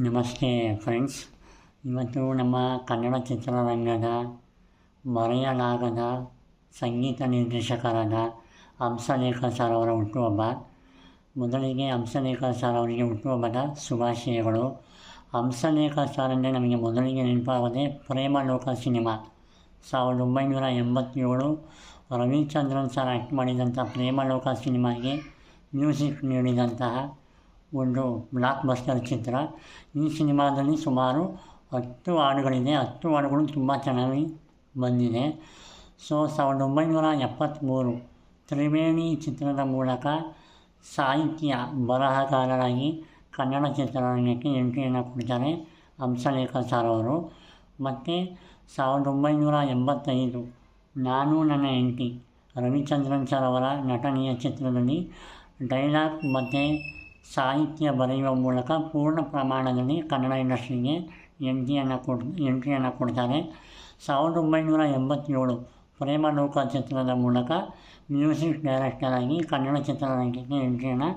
ನಮಸ್ತೆ ಫ್ರೆಂಡ್ಸ್. ಇವತ್ತು ನಮ್ಮ ಕನ್ನಡ ಚಿತ್ರರಂಗದ ಮರೆಯಲಾಗದ ಸಂಗೀತ ನಿರ್ದೇಶಕರಾದ ಹಂಸಲೇಖ ಸರ್ ಅವರ ಹುಟ್ಟುಹಬ್ಬ. ಮೊದಲಿಗೆ ಹಂಸಲೇಖ ಸರ್ ಅವರಿಗೆ ಹುಟ್ಟುಹಬ್ಬದ ಶುಭಾಶಯಗಳು. ಹಂಸಲೇಖ ಸರ್ ಅಂದರೆ ನಮಗೆ ಮೊದಲಿಗೆ ನೆನಪಾಗದೆ Premaloka cinema 1987 Ravichandran sir act ಮಾಡಿದಂಥ ಪ್ರೇಮಲೋಕ ಸಿನಿಮಾಗೆ ಮ್ಯೂಸಿಕ್ ನೀಡಿದಂತಹ ಒಂದು ಬ್ಲಾಕ್ ಬಸ್ಟರ್ ಚಿತ್ರ. ಈ ಸಿನಿಮಾದಲ್ಲಿ ಸುಮಾರು 10 ಹಾಡುಗಳಿದೆ. 10 ಹಾಡುಗಳು ತುಂಬ ಚೆನ್ನಾಗಿ ಬಂದಿದೆ. 1973 ತ್ರಿವೇಣಿ ಚಿತ್ರದ ಮೂಲಕ ಸಾಹಿತ್ಯ ಬರಹಗಾರರಾಗಿ ಕನ್ನಡ ಚಿತ್ರರಂಗಕ್ಕೆ ಎಂಟ್ರಿಯನ್ನು ಕೊಡ್ತಾರೆ ಹಂಸಲೇಖ ಸರ್ ಅವರು. ಮತ್ತು 1985 ನಾನು ನನ್ನ ಹೆಂಡತಿ ರವಿಚಂದ್ರನ್ ಸರ್ ಅವರ ನಟನೆಯ ಚಿತ್ರದಲ್ಲಿ ಡೈಲಾಗ್ ಮತ್ತು ಸಾಹಿತ್ಯ ಬರೆಯುವ ಮೂಲಕ ಪೂರ್ಣ ಪ್ರಮಾಣದಲ್ಲಿ ಕನ್ನಡ ಇಂಡಸ್ಟ್ರಿಗೆ ಎಂಟ್ರಿಯನ್ನು ಕೊಡ್ತಾರೆ. 1987 ಪ್ರೇಮಲೋಕ ಚಿತ್ರದ ಮೂಲಕ ಮ್ಯೂಸಿಕ್ ಡೈರೆಕ್ಟರ್ ಆಗಿ ಕನ್ನಡ ಚಿತ್ರರಂಗಕ್ಕೆ ಎಂಟ್ರಿಯನ್ನು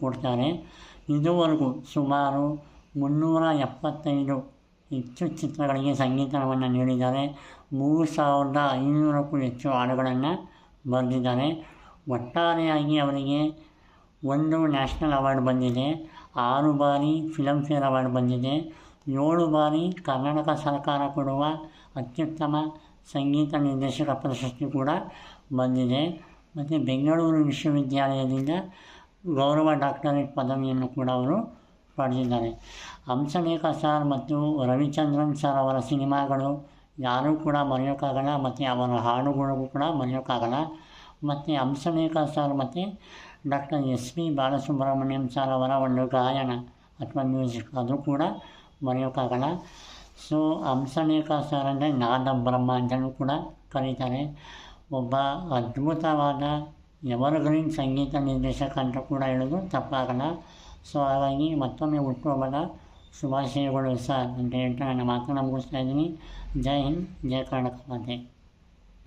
ಕೊಡ್ತಾರೆ. ಇದುವರೆಗೂ ಸುಮಾರು 375 ಹೆಚ್ಚು ಚಿತ್ರಗಳಿಗೆ ಸಂಗೀತವನ್ನು ನೀಡಿದ್ದಾರೆ. 3500ಕ್ಕೂ ಹೆಚ್ಚು ಹಾಡುಗಳನ್ನು ಬರೆದಿದ್ದಾರೆ. ಒಟ್ಟಾರೆಯಾಗಿ ಅವರಿಗೆ 1 ನ್ಯಾಷನಲ್ ಅವಾರ್ಡ್ ಬಂದಿದೆ, 6 ಬಾರಿ ಫಿಲಮ್ಫೇರ್ ಅವಾರ್ಡ್ ಬಂದಿದೆ, 7 ಬಾರಿ ಕರ್ನಾಟಕ ಸರ್ಕಾರ ಕೊಡುವ ಅತ್ಯುತ್ತಮ ಸಂಗೀತ ನಿರ್ದೇಶಕ ಪ್ರಶಸ್ತಿ ಕೂಡ ಬಂದಿದೆ. ಮತ್ತು ಬೆಂಗಳೂರು ವಿಶ್ವವಿದ್ಯಾಲಯದಿಂದ ಗೌರವ ಡಾಕ್ಟರೇಟ್ ಪದವಿಯನ್ನು ಕೂಡ ಅವರು ಪಡೆದಿದ್ದಾರೆ. ಹಂಸಲೇಖ ಸರ್ ಮತ್ತು ರವಿಚಂದ್ರನ್ ಸರ್ ಅವರ ಸಿನಿಮಾಗಳು ಯಾರೂ ಕೂಡ ಮರೆಯೋಕ್ಕಾಗಲ್ಲ, ಮತ್ತು ಅವರ ಹಾಡುಗಳಿಗೂ ಕೂಡ ಮರೆಯೋಕ್ಕಾಗಲ್ಲ. ಮತ್ತು ಹಂಸಲೇಖ ಸರ್ ಮತ್ತು ಡಾಕ್ಟರ್ SP ಬಾಲಸುಬ್ರಹ್ಮಣ್ಯಂ ಸರ್ ಅವರ ಒಂದು ಗಾಯನ ಅಥವಾ ಮ್ಯೂಸಿಕ್ ಅದು ಕೂಡ ಮರೆಯೋಕ್ಕಾಗಲ್ಲ. ಹಂಸಲೇಖ ಸರ್ ಅಂದರೆ ನಾದ ಬ್ರಹ್ಮ ಅಂತಲೂ ಕೂಡ ಕರೀತಾರೆ. ಒಬ್ಬ ಅದ್ಭುತವಾದ ಎವರ್ಗ್ರೀನ್ ಸಂಗೀತ ನಿರ್ದೇಶಕ ಅಂತ ಕೂಡ ಹೇಳೋದು ತಪ್ಪಾಗಲ್ಲ. ಹಾಗಾಗಿ ಮತ್ತೊಮ್ಮೆ ಹುಟ್ಟುಹಬ್ಬದ ಶುಭಾಶಯಗಳು ಸರ್ ಅಂತ ಹೇಳ್ತಾ ನನ್ನ ಮಾತನ್ನು ಮುಗಿಸ್ತಾ ಇದ್ದೀನಿ. ಜೈ ಹಿಂದ್, ಜೈ ಕರ್ನಾಟಕ ಮಾತೆ.